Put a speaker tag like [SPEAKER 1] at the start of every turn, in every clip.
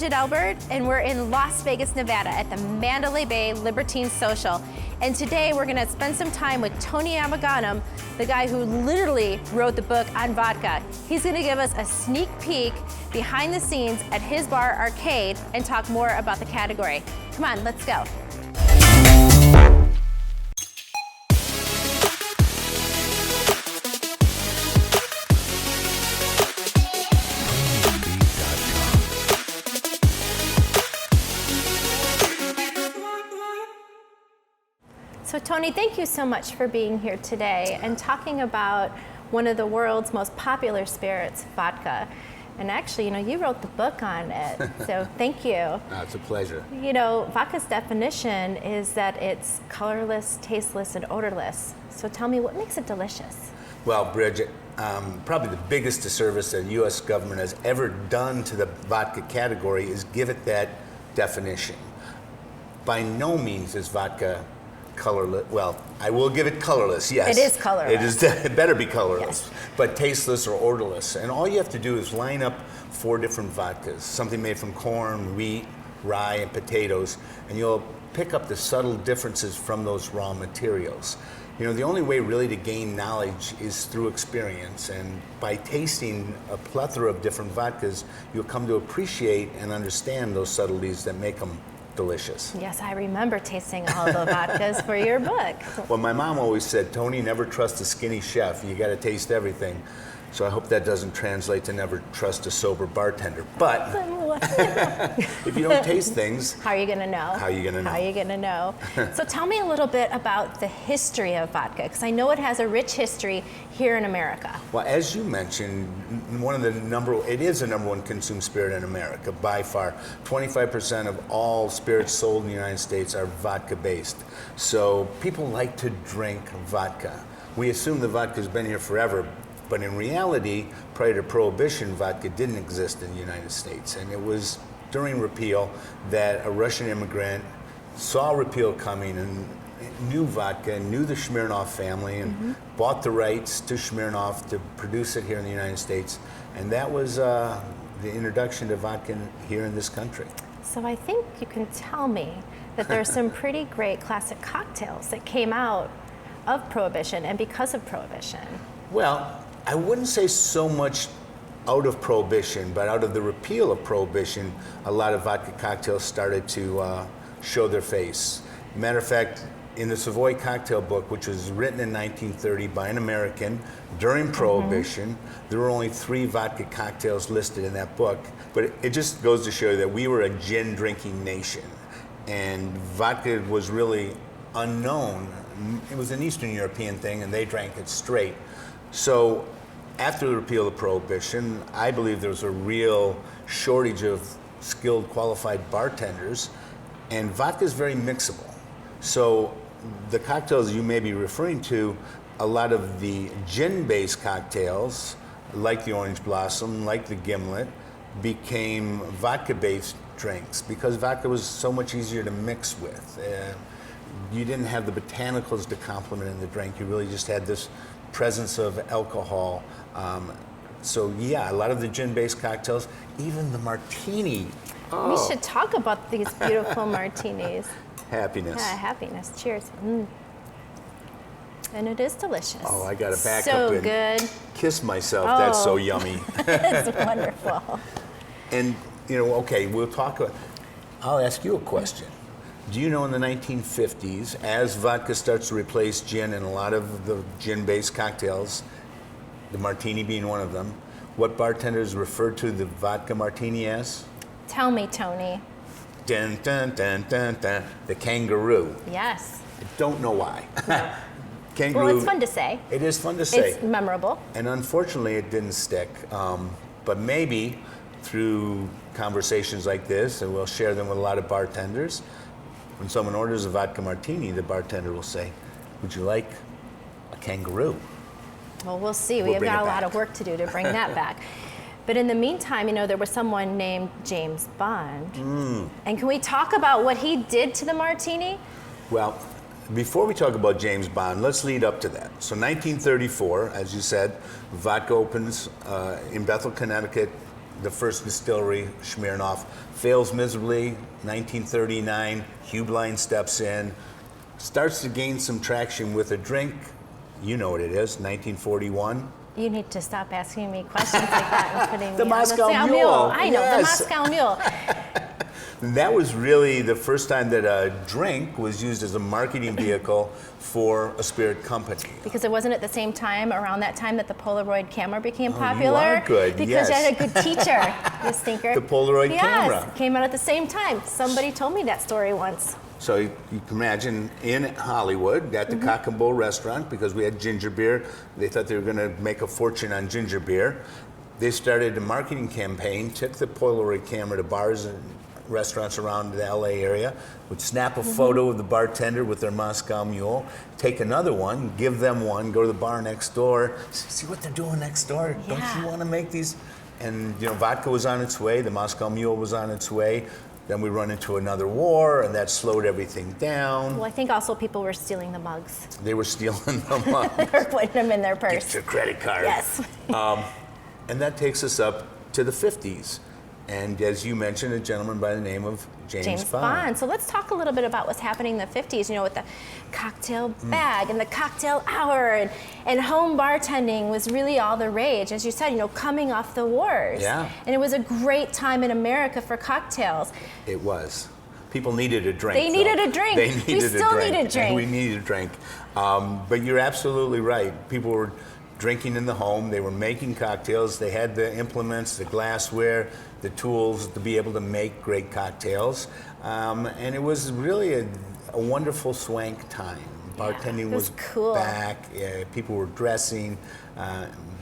[SPEAKER 1] Bridget Albert, and we're in Las Vegas, Nevada at the Mandalay Bay Libertine Social. And today we're gonna spend some time with Tony Abou-Ganim, the guy who literally wrote the book on vodka. He's gonna give us a sneak peek behind the scenes at his bar arcade and talk more about the category. Come on, let's go. So Tony, thank you so much for being here today and talking about one of the world's most popular spirits, vodka. And actually, you wrote the book on it, so thank you.
[SPEAKER 2] It's a pleasure.
[SPEAKER 1] Vodka's definition is that it's colorless, tasteless, and odorless. So tell me, what makes it delicious?
[SPEAKER 2] Well, Bridget, probably the biggest disservice that the U.S. government has ever done to the vodka category is give it that definition. By no means is vodka colorless. Well, I will give it colorless, yes.
[SPEAKER 1] It is colorless.
[SPEAKER 2] It better be colorless,
[SPEAKER 1] yes.
[SPEAKER 2] But tasteless or odorless. And all you have to do is line up 4 different vodkas, something made from corn, wheat, rye, and potatoes, and you'll pick up the subtle differences from those raw materials. The only way really to gain knowledge is through experience, and by tasting a plethora of different vodkas, you'll come to appreciate and understand those subtleties that make them delicious.
[SPEAKER 1] Yes, I remember tasting all the vodkas for your book.
[SPEAKER 2] Well, my mom always said, Tony, never trust a skinny chef. You got to taste everything. So I hope that doesn't translate to never trust a sober bartender. But if you don't taste things,
[SPEAKER 1] how are you going to know?
[SPEAKER 2] How are you going to know?
[SPEAKER 1] How are you going to know? So tell me a little bit about the history of vodka, because I know it has a rich history here in America.
[SPEAKER 2] Well, as you mentioned, it is the number 1 consumed spirit in America by far. 25% of all spirits sold in the United States are vodka-based. So people like to drink vodka. We assume the vodka's been here forever, but in reality, prior to Prohibition, vodka didn't exist in the United States. And it was during repeal that a Russian immigrant saw repeal coming and knew vodka, and knew the Smirnoff family, and bought the rights to Smirnoff to produce it here in the United States. And that was the introduction to vodka here in this country.
[SPEAKER 1] So I think you can tell me that there's some pretty great classic cocktails that came out of Prohibition and because of Prohibition.
[SPEAKER 2] Well, I wouldn't say so much out of Prohibition, but out of the repeal of Prohibition, a lot of vodka cocktails started to show their face. Matter of fact, in the Savoy Cocktail Book, which was written in 1930 by an American during Prohibition, there were only 3 vodka cocktails listed in that book. But it just goes to show that we were a gin drinking nation, and vodka was really unknown. It was an Eastern European thing, and they drank it straight. So after the repeal of Prohibition, I believe there was a real shortage of skilled, qualified bartenders, and vodka is very mixable. So the cocktails you may be referring to, a lot of the gin-based cocktails, like the Orange Blossom, like the Gimlet, became vodka-based drinks because vodka was so much easier to mix with. You didn't have the botanicals to complement in the drink. You really just had this presence of alcohol. So yeah, a lot of the gin-based cocktails, even the martini. Oh.
[SPEAKER 1] We should talk about these beautiful martinis.
[SPEAKER 2] Happiness.
[SPEAKER 1] Yeah, happiness. Cheers. And it is delicious.
[SPEAKER 2] Oh, I got to back
[SPEAKER 1] so
[SPEAKER 2] up and
[SPEAKER 1] good.
[SPEAKER 2] Kiss myself. Oh. That's so yummy.
[SPEAKER 1] It's wonderful.
[SPEAKER 2] And, okay, I'll ask you a question. Do you know in the 1950s, as vodka starts to replace gin in a lot of the gin-based cocktails, the martini being one of them, what bartenders referred to the vodka martini as?
[SPEAKER 1] Tell me, Tony.
[SPEAKER 2] Dun, dun, dun, dun, dun, the kangaroo.
[SPEAKER 1] Yes.
[SPEAKER 2] I don't know why.
[SPEAKER 1] No.
[SPEAKER 2] Kangaroo.
[SPEAKER 1] Well, it's fun to say.
[SPEAKER 2] It is fun to say.
[SPEAKER 1] It's memorable.
[SPEAKER 2] And unfortunately, it didn't stick. But maybe through conversations like this, and we'll share them with a lot of bartenders, when someone orders a vodka martini, the bartender will say, would you like a kangaroo?
[SPEAKER 1] Well, we'll see. We have got a lot of work to do to bring that back. But in the meantime, there was someone named James Bond. And can we talk about what he did to the martini?
[SPEAKER 2] Well, before we talk about James Bond, let's lead up to that. So 1934, as you said, vodka opens in Bethel, Connecticut the first distillery, Smirnoff, fails miserably. 1939, Hubline steps in, starts to gain some traction with a drink. You know what it is, 1941.
[SPEAKER 1] You need to stop asking me questions like that and putting
[SPEAKER 2] The
[SPEAKER 1] me
[SPEAKER 2] Moscow
[SPEAKER 1] on the
[SPEAKER 2] Mule.
[SPEAKER 1] I know,
[SPEAKER 2] Yes.
[SPEAKER 1] the Moscow Mule.
[SPEAKER 2] That was really the first time that a drink was used as a marketing vehicle for a spirit company.
[SPEAKER 1] Because it wasn't at the same time, around that time, that the Polaroid camera became popular.
[SPEAKER 2] You are good,
[SPEAKER 1] because
[SPEAKER 2] yes.
[SPEAKER 1] you had a good teacher, you stinker.
[SPEAKER 2] The Polaroid camera.
[SPEAKER 1] Yes, came out at the same time. Somebody told me that story once.
[SPEAKER 2] So you can imagine in Hollywood at the Cock and Bull restaurant, because we had ginger beer, they thought they were going to make a fortune on ginger beer. They started a marketing campaign, took the Polaroid camera to bars and restaurants around the LA area, would snap a photo of the bartender with their Moscow Mule, take another one, give them one, go to the bar next door, see what they're doing next door.
[SPEAKER 1] Yeah.
[SPEAKER 2] Don't you want to make these? And vodka was on its way, the Moscow Mule was on its way. Then we run into another war, and that slowed everything down.
[SPEAKER 1] Well, I think also people were stealing the mugs.
[SPEAKER 2] They were stealing them up.
[SPEAKER 1] They were putting them in their purse.
[SPEAKER 2] Get your credit card.
[SPEAKER 1] Yes.
[SPEAKER 2] And that takes us up to the 50s. And as you mentioned, a gentleman by the name of James Bond.
[SPEAKER 1] So let's talk a little bit about what's happening in the 50s, with the cocktail bag and the cocktail hour and home bartending was really all the rage, as you said, coming off the wars.
[SPEAKER 2] Yeah.
[SPEAKER 1] And it was a great time in America for cocktails.
[SPEAKER 2] It was. People needed a drink.
[SPEAKER 1] They needed a drink.
[SPEAKER 2] They needed
[SPEAKER 1] we still
[SPEAKER 2] a drink.
[SPEAKER 1] need a drink.
[SPEAKER 2] We needed a drink. But you're absolutely right. People were drinking in the home. They were making cocktails. They had the implements, the glassware, the tools to be able to make great cocktails. And it was really a wonderful swank time. Bartending
[SPEAKER 1] was
[SPEAKER 2] was
[SPEAKER 1] cool.
[SPEAKER 2] back. People were dressing,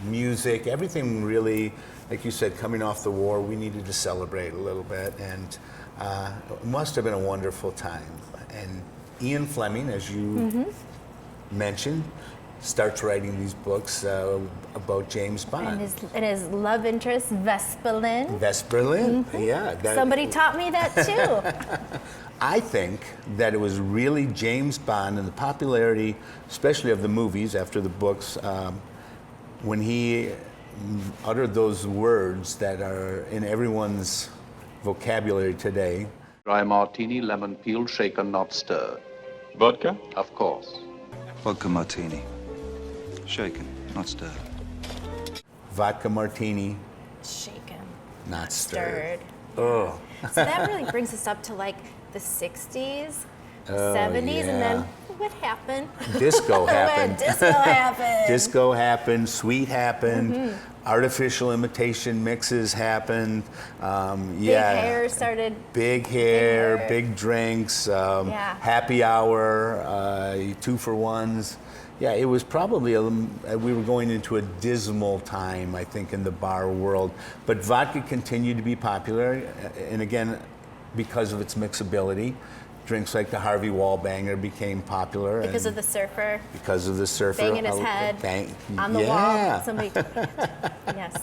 [SPEAKER 2] music, everything really, like you said, coming off the war, we needed to celebrate a little bit. And it must have been a wonderful time. And Ian Fleming, as you mentioned, starts writing these books about James Bond.
[SPEAKER 1] And his love interest, Vesperlin.
[SPEAKER 2] Vesperlin, yeah.
[SPEAKER 1] Somebody taught me that too.
[SPEAKER 2] I think that it was really James Bond and the popularity, especially of the movies after the books, when he uttered those words that are in everyone's vocabulary today.
[SPEAKER 3] Dry martini, lemon peel, shaken, not stirred.
[SPEAKER 4] Vodka?
[SPEAKER 3] Of course.
[SPEAKER 5] Vodka martini. Shaken, not stirred.
[SPEAKER 2] Vodka martini,
[SPEAKER 1] Shaken.
[SPEAKER 2] not stirred.
[SPEAKER 1] Oh. So that really brings us up to like the 60s, 70s, and then what happened?
[SPEAKER 2] Disco happened.
[SPEAKER 1] Disco happened.
[SPEAKER 2] Disco happened, sweet happened, artificial imitation mixes happened.
[SPEAKER 1] Big hair started.
[SPEAKER 2] Big hair, big drinks, happy hour, 2-for-1s. Yeah, it was probably, we were going into a dismal time, I think, in the bar world. But vodka continued to be popular, and again, because of its mixability. Drinks like the Harvey Wallbanger became popular.
[SPEAKER 1] Because of the surfer.
[SPEAKER 2] Because of the surfer.
[SPEAKER 1] Banging his head on the wall. Somebody, yes.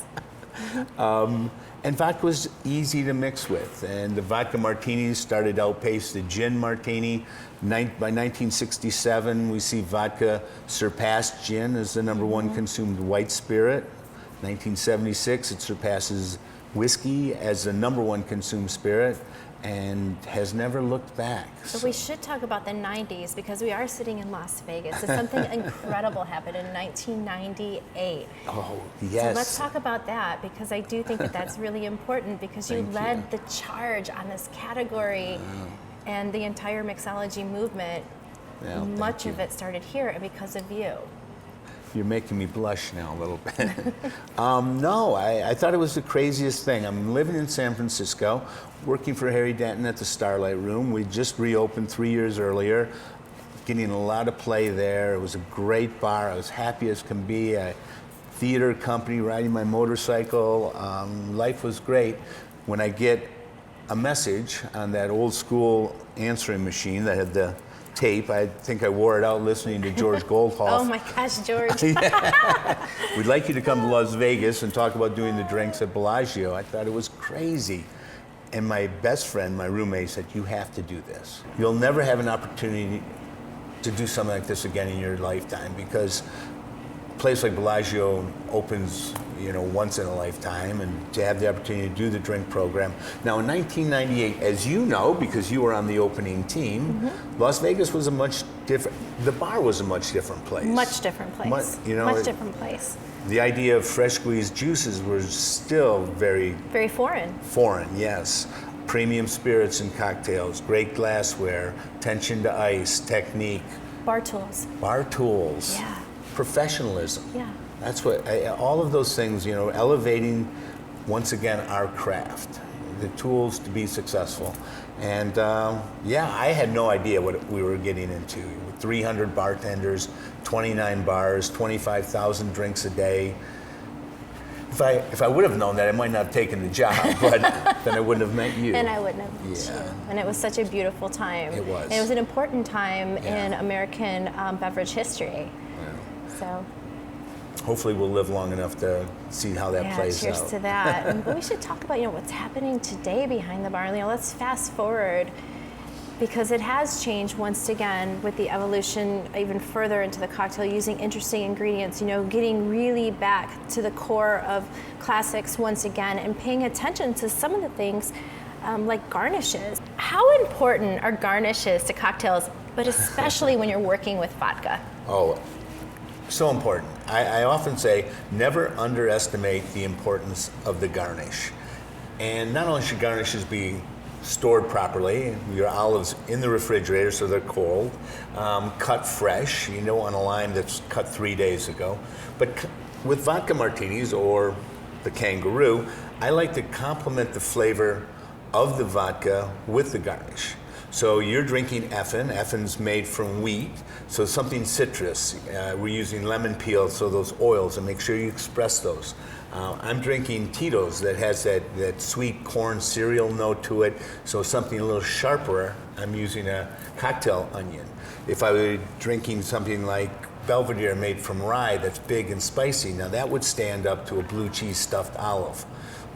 [SPEAKER 2] And vodka was easy to mix with. And the vodka martinis started to outpace the gin martini. By 1967, we see vodka surpass gin as the number one consumed white spirit. 1976, it surpasses whiskey as the number one consumed spirit and has never looked back.
[SPEAKER 1] So we should talk about the 90s because we are sitting in Las Vegas. So something incredible happened in 1998.
[SPEAKER 2] Oh, yes.
[SPEAKER 1] So let's talk about that because I do think that that's really important because you led the charge on this category and the entire mixology movement.
[SPEAKER 2] Well,
[SPEAKER 1] much of it started here and because of you.
[SPEAKER 2] You're making me blush now a little bit. No, I thought it was the craziest thing. I'm living in San Francisco, working for Harry Denton at the Starlight Room. We just reopened 3 years earlier, getting a lot of play there. It was a great bar. I was happy as can be. A theater company, riding my motorcycle. Life was great. When I get a message on that old school answering machine that had the tape. I think I wore it out listening to George Goldhoff.
[SPEAKER 1] Oh my gosh, George.
[SPEAKER 2] We'd like you to come to Las Vegas and talk about doing the drinks at Bellagio. I thought it was crazy. And my best friend, my roommate, said, you have to do this. You'll never have an opportunity to do something like this again in your lifetime because a place like Bellagio opens, you know, once in a lifetime, and to have the opportunity to do the drink program. Now in 1998, as you know, because you were on the opening team, Las Vegas was a much different, the bar was a much different place.
[SPEAKER 1] Much different place. Much different place.
[SPEAKER 2] The idea of fresh squeezed juices was still very
[SPEAKER 1] foreign.
[SPEAKER 2] Foreign, yes. Premium spirits and cocktails, great glassware, attention to ice, technique.
[SPEAKER 1] Bar tools.
[SPEAKER 2] Bar tools.
[SPEAKER 1] Yeah.
[SPEAKER 2] Professionalism.
[SPEAKER 1] Yeah.
[SPEAKER 2] That's what, all of those things, you know, elevating, once again, our craft, the tools to be successful. And yeah, I had no idea what we were getting into. 300 bartenders, 29 bars, 25,000 drinks a day. If I would have known that, I might not have taken the job, but then I wouldn't have met you.
[SPEAKER 1] And I wouldn't have met you. And it was such a beautiful time.
[SPEAKER 2] It was.
[SPEAKER 1] And it was an important time in American beverage history.
[SPEAKER 2] Yeah.
[SPEAKER 1] So.
[SPEAKER 2] Hopefully we'll live long enough to see how that plays out.
[SPEAKER 1] Cheers to that. But we should talk about, you know, what's happening today behind the bar. You know, let's fast forward, because it has changed once again with the evolution even further into the cocktail, using interesting ingredients, you know, getting really back to the core of classics once again, and paying attention to some of the things like garnishes. How important are garnishes to cocktails, but especially when you're working with vodka?
[SPEAKER 2] Oh, so important. I often say never underestimate the importance of the garnish. And not only should garnishes be stored properly, your olives in the refrigerator so they're cold, cut fresh, you know, on a lime that's cut 3 days ago. But with vodka martinis or the kangaroo, I like to complement the flavor of the vodka with the garnish. So you're drinking Effen. Effen's made from wheat, so something citrus. We're using lemon peel, so those oils, and make sure you express those. I'm drinking Tito's that has that sweet corn cereal note to it, so something a little sharper. I'm using a cocktail onion. If I were drinking something like Belvedere made from rye that's big and spicy, now that would stand up to a blue cheese stuffed olive.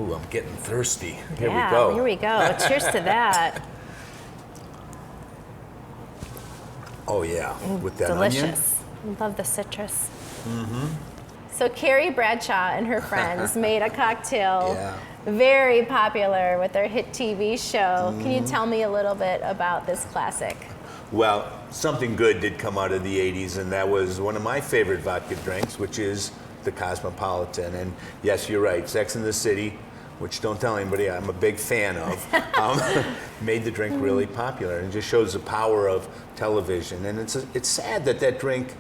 [SPEAKER 2] Ooh, I'm getting thirsty. Here we go.
[SPEAKER 1] Here we go. Cheers to that.
[SPEAKER 2] Oh yeah, with that
[SPEAKER 1] delicious.
[SPEAKER 2] onion.
[SPEAKER 1] Love the citrus. So Carrie Bradshaw and her friends made a cocktail very popular with their hit TV show. Can you tell me a little bit about this classic?
[SPEAKER 2] Well, something good did come out of the 80s, and that was one of my favorite vodka drinks, which is the Cosmopolitan. And yes, you're right, Sex and the City, which don't tell anybody I'm a big fan of, made the drink really popular, and just shows the power of television. And it's sad that that drink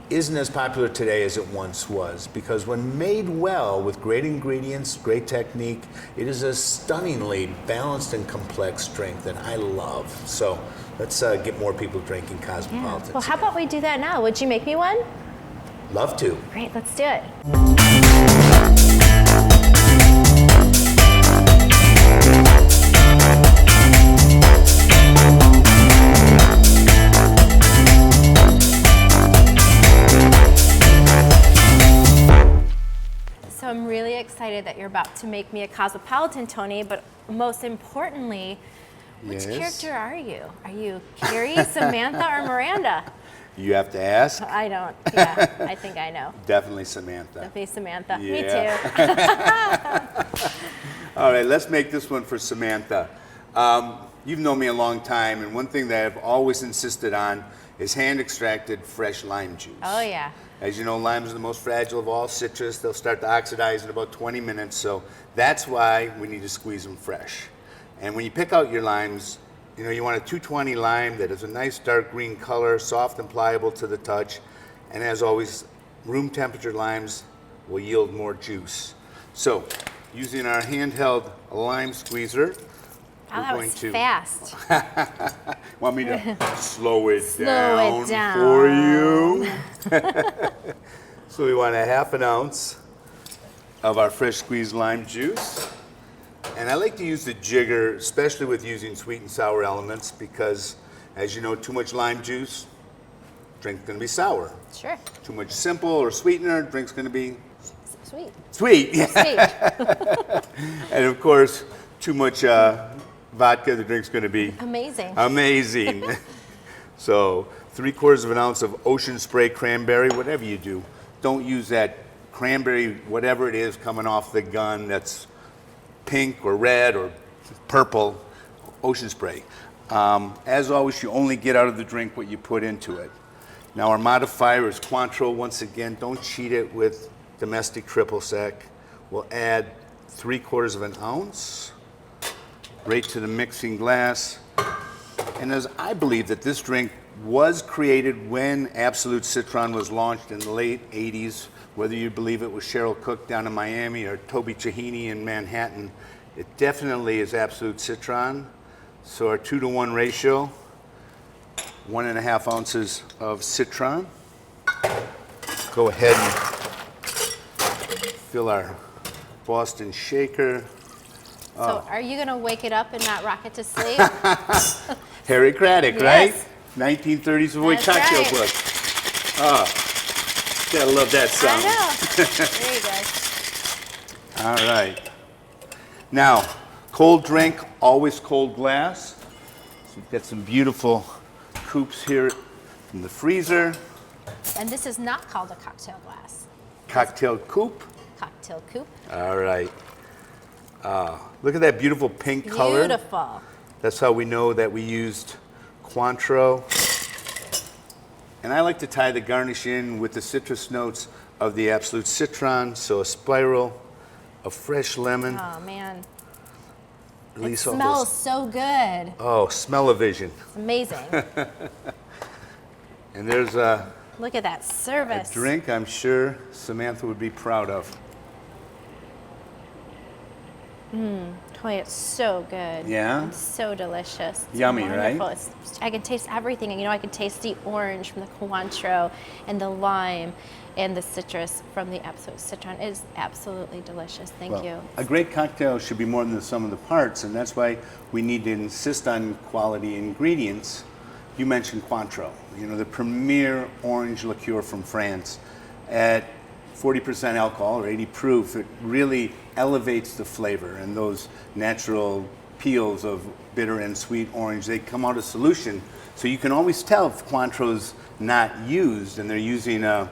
[SPEAKER 2] isn't as popular today as it once was, because when made well with great ingredients, great technique, it is a stunningly balanced and complex drink that I love. So let's get more people drinking Cosmopolitans.
[SPEAKER 1] Yeah. Well, how about we do that now? Would you make me one?
[SPEAKER 2] Love to.
[SPEAKER 1] Great, let's do it. So I'm really excited that you're about to make me a Cosmopolitan, Tony, but most importantly, which character are you? Are you Carrie, Samantha, or Miranda?
[SPEAKER 4] You have to ask.
[SPEAKER 1] I don't. Yeah, I think I know.
[SPEAKER 4] Definitely Samantha.
[SPEAKER 1] Definitely Samantha.
[SPEAKER 4] Yeah.
[SPEAKER 1] Me too.
[SPEAKER 4] All right, let's make this one for Samantha. You've known me a long time, and one thing that I've always insisted on is hand-extracted fresh lime juice.
[SPEAKER 1] Oh, yeah.
[SPEAKER 4] As you know, limes are the most fragile of all citrus. They'll start to oxidize in about 20 minutes, so that's why we need to squeeze them fresh. And when you pick out your limes, you know, you want a 220 lime that has a nice dark green color, soft and pliable to the touch. And as always, room temperature limes will yield more juice. So, using our handheld lime squeezer,
[SPEAKER 1] Oh, that was fast.
[SPEAKER 4] Want me to slow it
[SPEAKER 1] Slow it
[SPEAKER 4] down for you? So we want a ½ ounce of our fresh squeezed lime juice. And I like to use the jigger, especially with using sweet and sour elements, because as you know, too much lime juice, drink's gonna be sour.
[SPEAKER 1] Sure.
[SPEAKER 4] Too much simple or sweetener, drink's gonna be
[SPEAKER 1] Sweet.
[SPEAKER 4] sweet.
[SPEAKER 1] Sweet.
[SPEAKER 4] And of course, too much vodka, the drink's gonna be
[SPEAKER 1] Amazing.
[SPEAKER 4] amazing. So 3/4 of an ounce of ocean spray cranberry, whatever you do. Don't use that cranberry, whatever it is coming off the gun that's pink or red or purple, ocean spray. As always, you only get out of the drink what you put into it. Now our modifier is Cointreau. Once again, don't cheat it with domestic triple sec. We'll add 3/4 of an ounce right to the mixing glass. And as I believe that this drink was created when Absolute Citron was launched in the late 80s, whether you believe it was Cheryl Cook down in Miami or Toby Chahini in Manhattan, it definitely is Absolute Citron. So our 2-to-1 ratio, 1.5 ounces of citron. Go ahead and fill our Boston shaker.
[SPEAKER 1] So are you gonna wake it up and not rock it to sleep?
[SPEAKER 4] Harry Craddock,
[SPEAKER 1] Yes.
[SPEAKER 4] right? 1930s Savoy
[SPEAKER 1] That's
[SPEAKER 4] cocktail
[SPEAKER 1] right.
[SPEAKER 4] book. Oh, gotta love that
[SPEAKER 1] I
[SPEAKER 4] sound.
[SPEAKER 1] know. There you go.
[SPEAKER 4] All right. Now, cold drink, always cold glass. So we've got some beautiful coupes here from the freezer.
[SPEAKER 1] And this is not called a cocktail glass.
[SPEAKER 4] Cocktail coupe.
[SPEAKER 1] Cocktail coupe.
[SPEAKER 4] All right. Look at that beautiful pink color.
[SPEAKER 1] Beautiful.
[SPEAKER 4] That's how we know that we used Cointreau. And I like to tie the garnish in with the citrus notes of the Absolute Citron. So a spiral of fresh lemon.
[SPEAKER 1] Oh man, it
[SPEAKER 4] Release all
[SPEAKER 1] smells
[SPEAKER 4] those-
[SPEAKER 1] so good.
[SPEAKER 4] Oh, smell-o-vision.
[SPEAKER 1] It's amazing.
[SPEAKER 4] And there's a
[SPEAKER 1] Look at that service.
[SPEAKER 4] drink I'm sure Samantha would be proud of.
[SPEAKER 1] Oh, it's so good.
[SPEAKER 4] Yeah?
[SPEAKER 1] It's so delicious. It's
[SPEAKER 4] Yummy, right?
[SPEAKER 1] wonderful. I can taste everything. You know, I can taste the orange from the Cointreau and the lime and the citrus from the Absolute Citron. It is absolutely delicious. Thank
[SPEAKER 4] Well,
[SPEAKER 1] you.
[SPEAKER 4] a great cocktail should be more than the sum of the parts, and that's why we need to insist on quality ingredients. You mentioned Cointreau, you know, the premier orange liqueur from France. At 40% alcohol or 80 proof, it really elevates the flavor, and those natural peels of bitter and sweet orange, they come out of solution. So you can always tell if Cointreau's not used and they're using a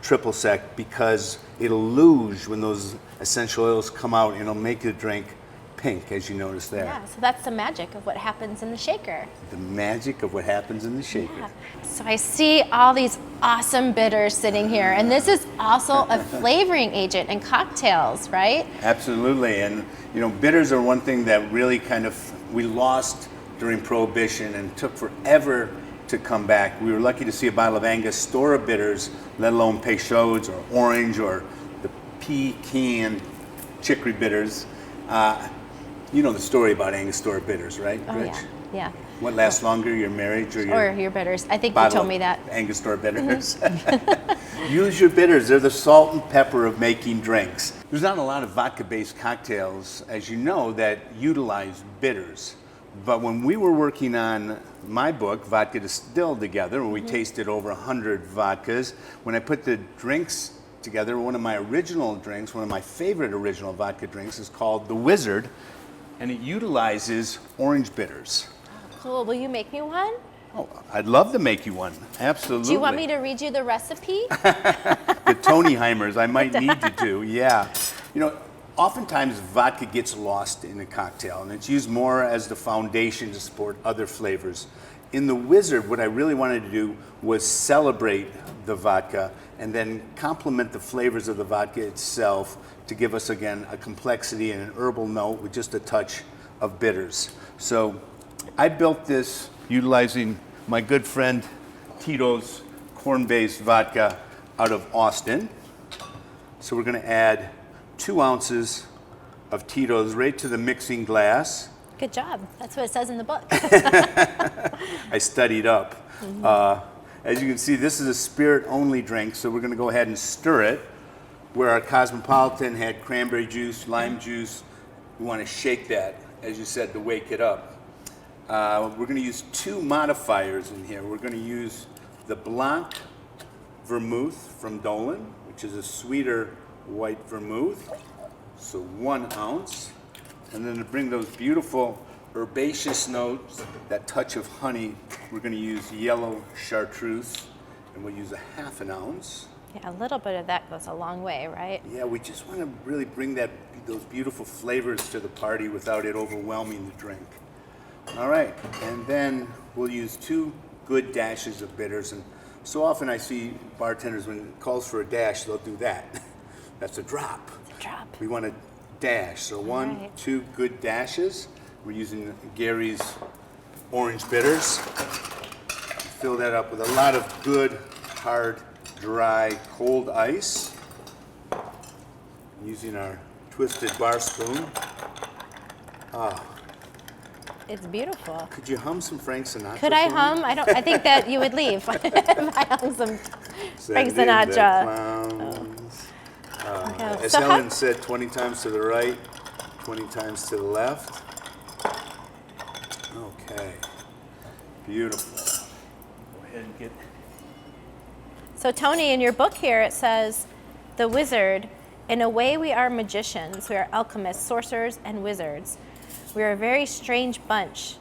[SPEAKER 4] triple sec, because it'll luge when those essential oils come out and it'll make the drink pink, as you notice there.
[SPEAKER 1] Yeah, so that's the magic of what happens in the shaker.
[SPEAKER 4] The magic of what happens in the shaker.
[SPEAKER 1] Yeah. So I see all these awesome bitters sitting here, and this is also a flavoring agent in cocktails, right?
[SPEAKER 4] Absolutely, and you know, bitters are one thing that really kind of we lost during Prohibition and took forever to come back. We were lucky to see a bottle of Angostura bitters, let alone Peychaud's or orange or the pecan chicory bitters. You know the story about Angostura bitters, right,
[SPEAKER 1] Oh
[SPEAKER 4] Rich?
[SPEAKER 1] yeah,
[SPEAKER 4] What lasts longer, your marriage or
[SPEAKER 1] yeah.
[SPEAKER 4] your
[SPEAKER 1] Or your bitters. I think you
[SPEAKER 4] bottle
[SPEAKER 1] told
[SPEAKER 4] of
[SPEAKER 1] me that.
[SPEAKER 4] Angostura bitters? Use your bitters. They're the salt and pepper of making drinks. There's not a lot of vodka-based cocktails, as you know, that utilize bitters. But when we were working on my book, Vodka Distilled, together, where we tasted over 100 vodkas, when I put the drinks together, one of my original drinks, one of my favorite original vodka drinks is called The Wizard, and it utilizes orange bitters.
[SPEAKER 1] Cool. Will you make me one?
[SPEAKER 4] Oh, I'd love to make you one. Absolutely.
[SPEAKER 1] Do you want me to read you the recipe?
[SPEAKER 4] The Tony Heimers, I might need to do, yeah. You know, oftentimes vodka gets lost in a cocktail, and it's used more as the foundation to support other flavors. In The Wizard, what I really wanted to do was celebrate the vodka and then complement the flavors of the vodka itself to give us, again, a complexity and an herbal note with just a touch of bitters. So I built this utilizing my good friend Tito's corn-based vodka out of Austin. So we're gonna add 2 ounces of Tito's right to the mixing glass.
[SPEAKER 1] Good job. That's what it says in the book.
[SPEAKER 4] I studied up. As you can see, this is a spirit-only drink, so we're gonna go ahead and stir it. Where our Cosmopolitan had cranberry juice, lime juice, we wanna shake that, as you said, to wake it up. We're gonna use 2 modifiers in here. We're gonna use the Blanc Vermouth from Dolan, which is a sweeter white vermouth, so 1 ounce. And then to bring those beautiful herbaceous notes, that touch of honey, we're gonna use yellow chartreuse, and we'll use a 1/2 ounce.
[SPEAKER 1] Yeah, a little bit of that goes a long way, right?
[SPEAKER 4] Yeah, we just want to really bring those beautiful flavors to the party without it overwhelming the drink. All right, and then we'll use 2 good dashes of bitters. And so often I see bartenders, when it calls for a dash, they'll do that. That's a drop.
[SPEAKER 1] It's a drop.
[SPEAKER 4] We want a dash. So 1,
[SPEAKER 1] right.
[SPEAKER 4] 2 good dashes. We're using Gary's orange bitters. Fill that up with a lot of good, hard, dry, cold ice. Using our twisted bar spoon.
[SPEAKER 1] It's beautiful.
[SPEAKER 4] Could you hum some Frank Sinatra?
[SPEAKER 1] Could I
[SPEAKER 4] for me?
[SPEAKER 1] hum? I think that you would leave if I hung some Frank
[SPEAKER 4] Send in the
[SPEAKER 1] Sinatra.
[SPEAKER 4] clowns.
[SPEAKER 1] Okay.
[SPEAKER 4] As
[SPEAKER 1] So
[SPEAKER 4] Helen said, 20 times to the right, 20 times to the left. Okay. Beautiful. Go ahead and get.
[SPEAKER 1] So Tony, in your book here, it says, the wizard, in a way we are magicians, we are alchemists, sorcerers, and wizards. We are a very strange bunch,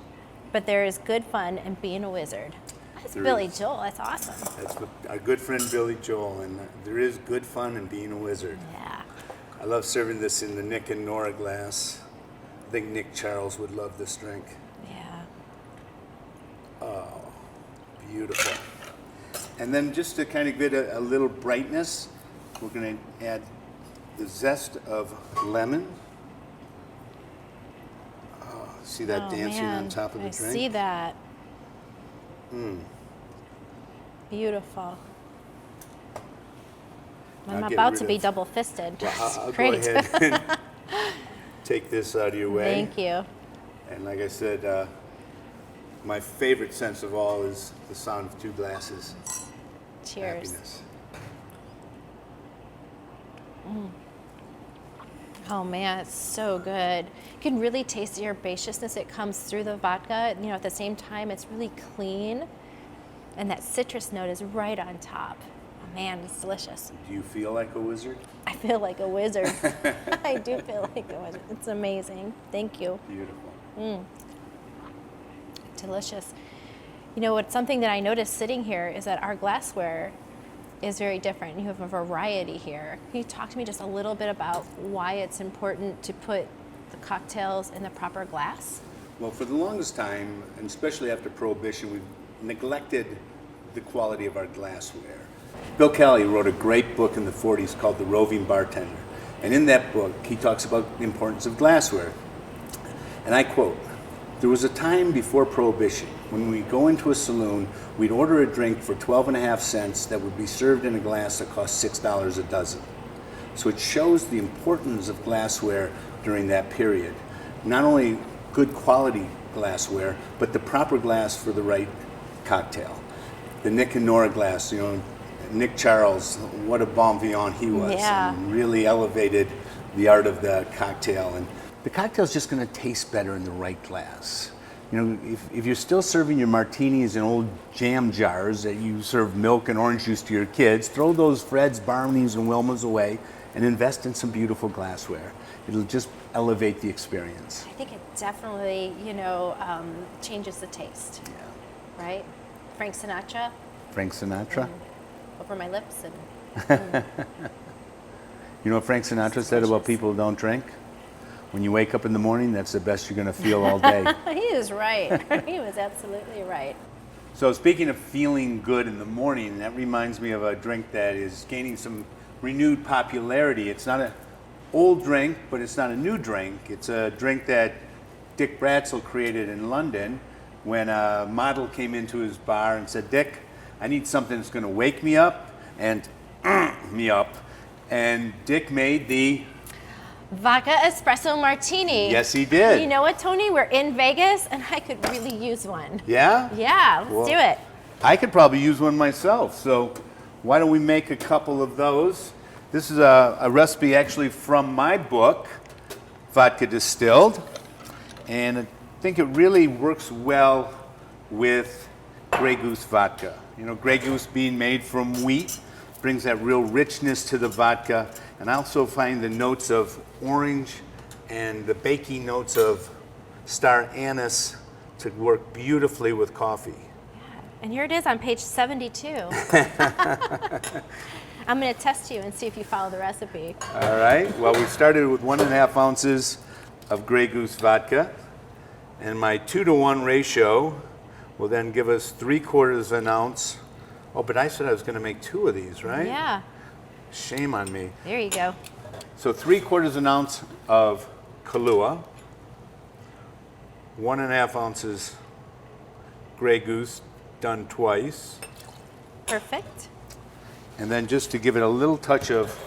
[SPEAKER 1] but there is good fun in being a wizard. That's
[SPEAKER 4] There
[SPEAKER 1] Billy
[SPEAKER 4] is.
[SPEAKER 1] Joel, that's awesome.
[SPEAKER 4] That's our good friend Billy Joel, and there is good fun in being a wizard.
[SPEAKER 1] Yeah.
[SPEAKER 4] I love serving this in the Nick and Nora glass. I think Nick Charles would love this drink.
[SPEAKER 1] Yeah.
[SPEAKER 4] Beautiful. And then just to kind of get a little brightness, we're going to add the zest of lemon. See that
[SPEAKER 1] Oh,
[SPEAKER 4] dancing
[SPEAKER 1] man.
[SPEAKER 4] on top of the
[SPEAKER 1] I
[SPEAKER 4] drink?
[SPEAKER 1] see that. Beautiful. I'm
[SPEAKER 4] I'll get
[SPEAKER 1] about
[SPEAKER 4] rid
[SPEAKER 1] to be
[SPEAKER 4] of-
[SPEAKER 1] double-fisted.
[SPEAKER 4] Well,
[SPEAKER 1] That's
[SPEAKER 4] I'll
[SPEAKER 1] great.
[SPEAKER 4] go ahead and take this out of your way.
[SPEAKER 1] Thank you.
[SPEAKER 4] And like I said, my favorite sense of all is the sound of 2 glasses.
[SPEAKER 1] Cheers.
[SPEAKER 4] Happiness.
[SPEAKER 1] Oh man, it's so good. You can really taste the herbaceousness that comes through the vodka. You know, at the same time, it's really clean, and that citrus note is right on top. Oh man, it's delicious.
[SPEAKER 4] Do you feel like a wizard?
[SPEAKER 1] I feel like a wizard. I do feel like a wizard. It's amazing. Thank you.
[SPEAKER 4] Beautiful.
[SPEAKER 1] Delicious. You know, what's something that I noticed sitting here is that our glassware is very different. You have a variety here. Can you talk to me just a little bit about why it's important to put the cocktails in the proper glass?
[SPEAKER 4] Well, for the longest time, and especially after Prohibition, we've neglected the quality of our glassware. Bill Kelly wrote a great book in the 40s called The Roving Bartender. And in that book, he talks about the importance of glassware. And I quote, "There was a time before Prohibition when we go into a saloon, we'd order a drink for 12.5 cents that would be served in a glass that cost $6 a dozen." So it shows the importance of glassware during that period. Not only good quality glassware, but the proper glass for the right cocktail. The Nick and Nora glass, you know, Nick Charles, what a bon vivant he was.
[SPEAKER 1] Yeah.
[SPEAKER 4] And really elevated the art of the cocktail. And the cocktail's just going to taste better in the right glass. You know, if you're still serving your martinis in old jam jars that you serve milk and orange juice to your kids, throw those Freds, Barneys, and Wilmas away and invest in some beautiful glassware. It'll just elevate the experience.
[SPEAKER 1] I think it definitely, you know, changes the taste,
[SPEAKER 4] Yeah.
[SPEAKER 1] right? Frank Sinatra
[SPEAKER 4] Frank Sinatra.
[SPEAKER 1] over my lips, and
[SPEAKER 4] You know what Frank Sinatra said about people who don't drink? When you wake up in the morning, that's the best you're going to feel all day.
[SPEAKER 1] he was right. He was absolutely right.
[SPEAKER 4] So speaking of feeling good in the morning, that reminds me of a drink that is gaining some renewed popularity. It's not an old drink, but it's not a new drink. It's a drink that Dick Bratzel created in London when a model came into his bar and said, "Dick, I need something that's going to wake me up and me up." And Dick made the...
[SPEAKER 1] Vodka espresso martini.
[SPEAKER 4] Yes, he did.
[SPEAKER 1] You know what, Tony? We're in Vegas, and I could really use one.
[SPEAKER 4] Yeah?
[SPEAKER 1] Yeah, let's
[SPEAKER 4] Well,
[SPEAKER 1] do it.
[SPEAKER 4] I could probably use one myself, so why don't we make a couple of those? This is a recipe actually from my book, Vodka Distilled, and I think it really works well with Grey Goose vodka. You know, Grey Goose being made from wheat brings that real richness to the vodka, and I also find the notes of orange and the baking notes of star anise to work beautifully with coffee.
[SPEAKER 1] And here it is on page 72. I'm going to test you and see if you follow the recipe.
[SPEAKER 4] All right. Well, we started with 1.5 ounces of Grey Goose vodka, and my 2-to-1 ratio will then give us 3/4 an ounce. Oh, but I said I was going to make 2 of these, right?
[SPEAKER 1] Yeah.
[SPEAKER 4] Shame on me.
[SPEAKER 1] There you go.
[SPEAKER 4] So 3/4 an ounce of Kahlua, 1.5 ounces Grey Goose done twice,
[SPEAKER 1] Perfect.
[SPEAKER 4] and then just to give it a little touch of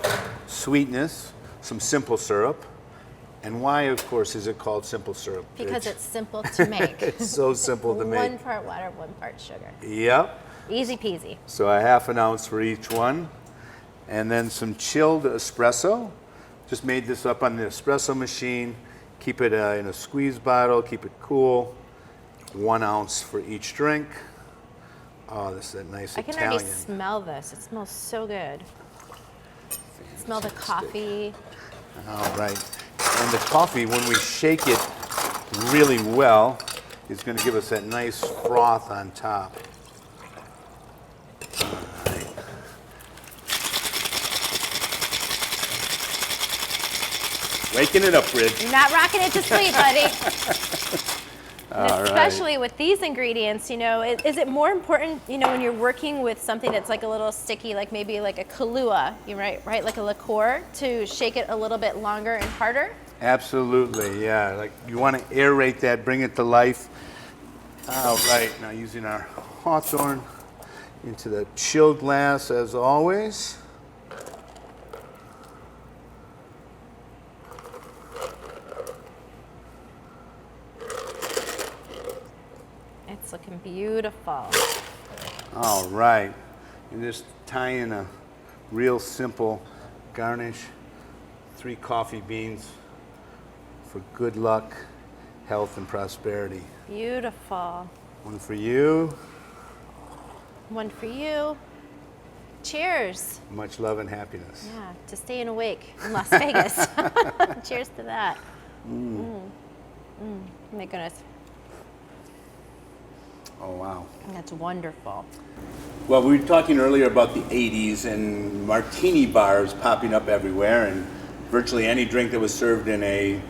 [SPEAKER 4] sweetness, some simple syrup. And why, of course, is it called simple syrup?
[SPEAKER 1] Because it's simple to make.
[SPEAKER 4] It's so simple to make.
[SPEAKER 1] 1 part water, 1 part sugar.
[SPEAKER 4] Yep.
[SPEAKER 1] Easy peasy.
[SPEAKER 4] So 1/2 ounce for each one. And then some chilled espresso. Just made this up on the espresso machine. Keep it in a squeeze bottle, keep it cool. 1 ounce for each drink. Oh, this is a nice
[SPEAKER 1] I can
[SPEAKER 4] Italian.
[SPEAKER 1] already smell this. It smells so good. Smell the coffee.
[SPEAKER 4] All right. And the coffee, when we shake it really well, is going to give us that nice froth on top. All right. Waking it up, Bridge.
[SPEAKER 1] You're not rocking it to sleep, buddy. And
[SPEAKER 4] All
[SPEAKER 1] especially with these ingredients, you know, is it more important, you know, when you're working with something that's like a little sticky, like maybe like a Kahlua, right, like a liqueur, to shake it a little bit longer and harder?
[SPEAKER 4] Absolutely, yeah. Like you want to aerate that, bring it to life. All right, now using our Hawthorne into the chilled glass as always.
[SPEAKER 1] It's looking beautiful.
[SPEAKER 4] All right, and just tie in a real simple garnish. 3 coffee beans for good luck, health, and prosperity.
[SPEAKER 1] Beautiful.
[SPEAKER 4] 1 for you.
[SPEAKER 1] 1 for you. Cheers.
[SPEAKER 4] Much love and happiness.
[SPEAKER 1] Yeah, to staying awake in Las Vegas. Cheers to that. My goodness.
[SPEAKER 4] Oh, wow.
[SPEAKER 1] That's wonderful.
[SPEAKER 4] Well, we were talking earlier about the 80s and martini bars popping up everywhere, and virtually any drink that was served in a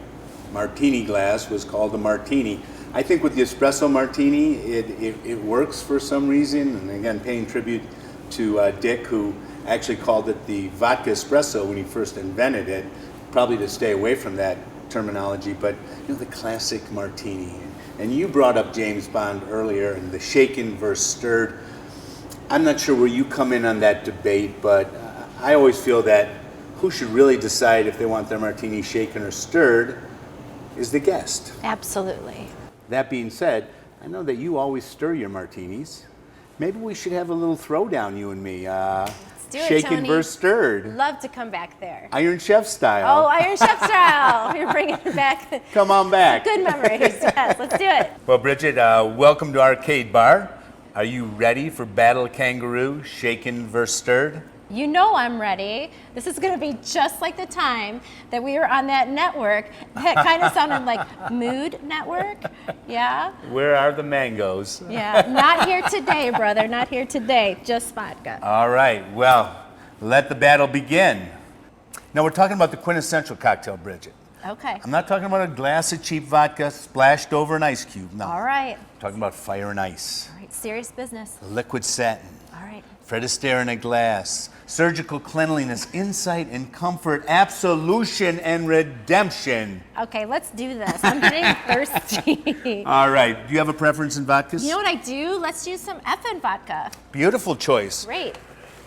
[SPEAKER 4] martini glass was called a martini. I think with the espresso martini, it works for some reason, and again, paying tribute to Dick, who actually called it the vodka espresso when he first invented it, probably to stay away from that terminology, but you know, the classic martini. And you brought up James Bond earlier and the shaken versus stirred. I'm not sure where you come in on that debate, but I always feel that who should really decide if they want their martini shaken or stirred is the guest.
[SPEAKER 1] Absolutely.
[SPEAKER 4] That being said, I know that you always stir your martinis. Maybe we should have a little throwdown, you and me.
[SPEAKER 1] Do it,
[SPEAKER 4] shaken
[SPEAKER 1] Tony.
[SPEAKER 4] versus stirred.
[SPEAKER 1] Love to come back there.
[SPEAKER 4] Iron Chef style.
[SPEAKER 1] Oh, Iron Chef style. You're bringing it back.
[SPEAKER 4] Come on back.
[SPEAKER 1] Good memories. Yes, let's do it.
[SPEAKER 4] Well, Bridget, welcome to Arcade Bar. Are you ready for Battle Kangaroo, shaken versus stirred?
[SPEAKER 1] You know I'm ready. This is going to be just like the time that we were on that network. That kind of sounded like Mood Network. Yeah?
[SPEAKER 4] Where are the mangoes?
[SPEAKER 1] Yeah. Not here today, brother. Not here today. Just vodka.
[SPEAKER 4] All right, well, let the battle begin. Now, we're talking about the quintessential cocktail, Bridget.
[SPEAKER 1] Okay.
[SPEAKER 4] I'm not talking about a glass of cheap vodka splashed over an ice cube. No.
[SPEAKER 1] All right.
[SPEAKER 4] I'm talking about fire and ice.
[SPEAKER 1] All right. Serious business.
[SPEAKER 4] Liquid satin.
[SPEAKER 1] All right.
[SPEAKER 4] Fred Astaire in a glass. Surgical cleanliness, insight and comfort, absolution and redemption.
[SPEAKER 1] Okay, let's do this. I'm getting thirsty.
[SPEAKER 4] All right, do you have a preference in vodkas?
[SPEAKER 1] You know what I do? Let's use some Effen vodka.
[SPEAKER 4] Beautiful choice.
[SPEAKER 1] Great.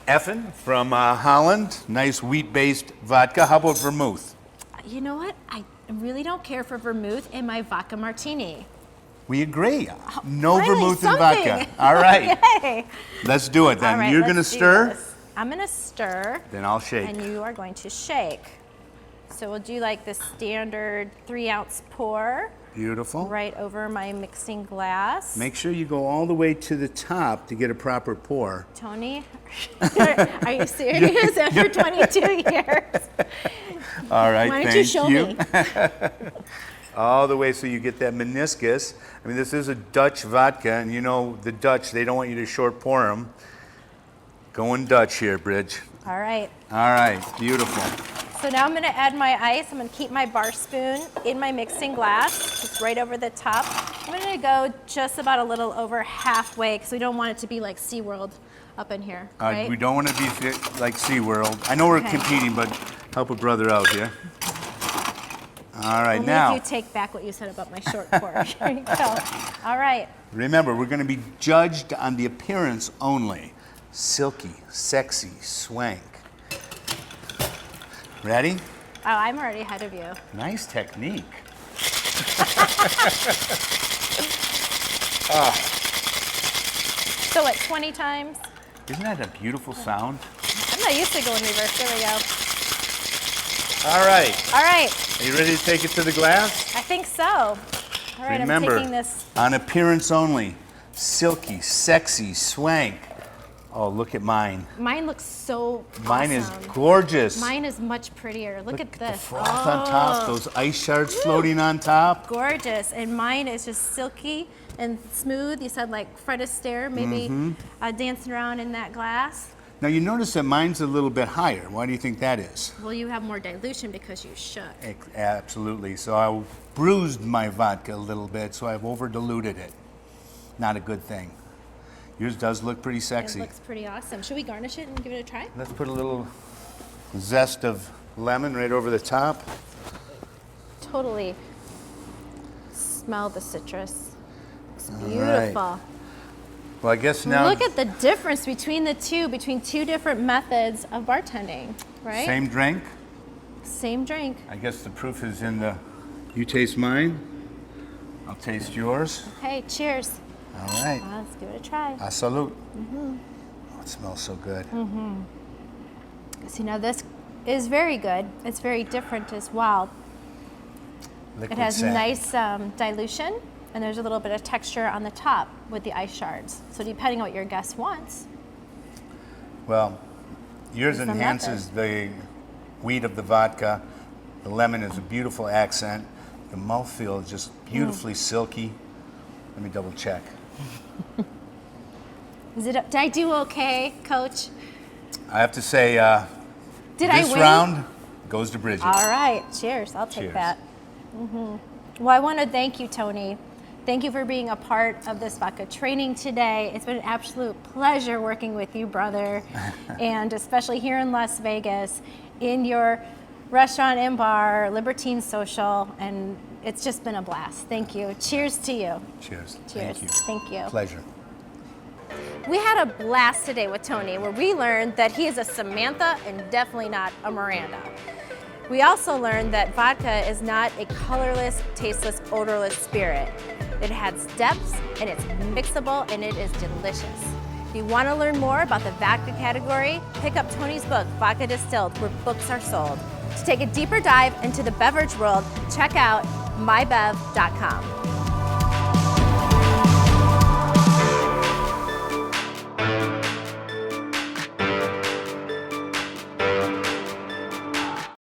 [SPEAKER 4] Effen from Holland, nice wheat-based vodka. How about vermouth?
[SPEAKER 1] You know what? I really don't care for vermouth in my vodka martini.
[SPEAKER 4] We agree. No
[SPEAKER 1] Finally,
[SPEAKER 4] vermouth and
[SPEAKER 1] something.
[SPEAKER 4] vodka. All right.
[SPEAKER 1] Okay.
[SPEAKER 4] Let's do it then.
[SPEAKER 1] All right,
[SPEAKER 4] You're going to
[SPEAKER 1] let's do
[SPEAKER 4] stir?
[SPEAKER 1] this. I'm going to stir.
[SPEAKER 4] Then I'll shake.
[SPEAKER 1] And you are going to shake. So we'll do like the standard 3-ounce pour
[SPEAKER 4] Beautiful.
[SPEAKER 1] right over my mixing glass.
[SPEAKER 4] Make sure you go all the way to the top to get a proper pour.
[SPEAKER 1] Tony, are you serious? After 22 years?
[SPEAKER 4] All right,
[SPEAKER 1] Why don't
[SPEAKER 4] thank
[SPEAKER 1] you show me?
[SPEAKER 4] All the way so you get that meniscus. I mean, this is a Dutch vodka, and you know the Dutch, they don't want you to short pour them. Going Dutch here, Bridge.
[SPEAKER 1] All right.
[SPEAKER 4] All right, beautiful.
[SPEAKER 1] So now I'm gonna add my ice. I'm gonna keep my bar spoon in my mixing glass, just right over the top. I'm gonna go just about a little over halfway because we don't want it to be like SeaWorld up in here, right?
[SPEAKER 4] We don't want to be like SeaWorld. I know we're competing, but help a brother out here. All right,
[SPEAKER 1] Only
[SPEAKER 4] now.
[SPEAKER 1] if you take back what you said about my short pour. Here you go. All right.
[SPEAKER 4] Remember, we're going to be judged on the appearance only. Silky, sexy, swank. Ready?
[SPEAKER 1] Oh, I'm already ahead of you.
[SPEAKER 4] Nice technique.
[SPEAKER 1] So what, 20 times?
[SPEAKER 4] Isn't that a beautiful sound?
[SPEAKER 1] I'm not used to going reverse. There we go.
[SPEAKER 4] All right.
[SPEAKER 1] All right.
[SPEAKER 4] Are you ready to take it to the glass?
[SPEAKER 1] I think so. All right,
[SPEAKER 4] Remember,
[SPEAKER 1] I'm taking this.
[SPEAKER 4] on appearance only. Silky, sexy, swank. Oh, look at mine.
[SPEAKER 1] Mine looks so
[SPEAKER 4] Mine is
[SPEAKER 1] awesome.
[SPEAKER 4] gorgeous.
[SPEAKER 1] Mine is much prettier. Look at
[SPEAKER 4] the
[SPEAKER 1] this.
[SPEAKER 4] froth on top, those ice shards floating on top.
[SPEAKER 1] Gorgeous. And mine is just silky and smooth. You said like Fred Astaire, maybe dancing around in that glass.
[SPEAKER 4] Now you notice that mine's a little bit higher. Why do you think that is?
[SPEAKER 1] Well, you have more dilution because you shook.
[SPEAKER 4] Absolutely. So I bruised my vodka a little bit, so I've over diluted it. Not a good thing. Yours does look pretty sexy.
[SPEAKER 1] It looks pretty awesome. Should we garnish it and give it a try?
[SPEAKER 4] Let's put a little zest of lemon right over the top.
[SPEAKER 1] Totally smell the citrus. It's
[SPEAKER 4] All
[SPEAKER 1] beautiful.
[SPEAKER 4] right. Well, I guess now
[SPEAKER 1] Look at the difference between the two, between two different methods of bartending, right?
[SPEAKER 4] same drink.
[SPEAKER 1] Same drink.
[SPEAKER 4] I guess the proof is in the. You taste mine. I'll taste yours.
[SPEAKER 1] Okay, cheers.
[SPEAKER 4] All right.
[SPEAKER 1] Let's give it a try.
[SPEAKER 4] A salute. Oh, it smells so good.
[SPEAKER 1] See, now this is very good. It's very different as well.
[SPEAKER 4] Liquid
[SPEAKER 1] It has
[SPEAKER 4] sap.
[SPEAKER 1] nice dilution, and there's a little bit of texture on the top with the ice shards. So depending on what your guest wants.
[SPEAKER 4] Well, yours
[SPEAKER 1] It's the
[SPEAKER 4] enhances the wheat of the vodka. The lemon is a beautiful accent. The mouthfeel is just beautifully silky. Let me double check.
[SPEAKER 1] Did I do okay, Coach?
[SPEAKER 4] I have to say,
[SPEAKER 1] Did I
[SPEAKER 4] this
[SPEAKER 1] win?
[SPEAKER 4] round goes to Bridget.
[SPEAKER 1] All right, cheers. I'll take
[SPEAKER 4] Cheers.
[SPEAKER 1] that. Well, I want to thank you, Tony. Thank you for being a part of this vodka training today. It's been an absolute pleasure working with you, brother, and especially here in Las Vegas, in your restaurant and bar, Libertine Social, and it's just been a blast. Thank you. Cheers to you.
[SPEAKER 4] Cheers.
[SPEAKER 1] Cheers.
[SPEAKER 4] Thank you.
[SPEAKER 1] Thank you.
[SPEAKER 4] Pleasure.
[SPEAKER 1] We had a blast today with Tony, where we learned that he is a Samantha and definitely not a Miranda. We also learned that vodka is not a colorless, tasteless, odorless spirit. It has depths, and it's mixable, and it is delicious. If you want to learn more about the vodka category, pick up Tony's book, Vodka Distilled, where books are sold. To take a deeper dive into the beverage world, check out mybev.com.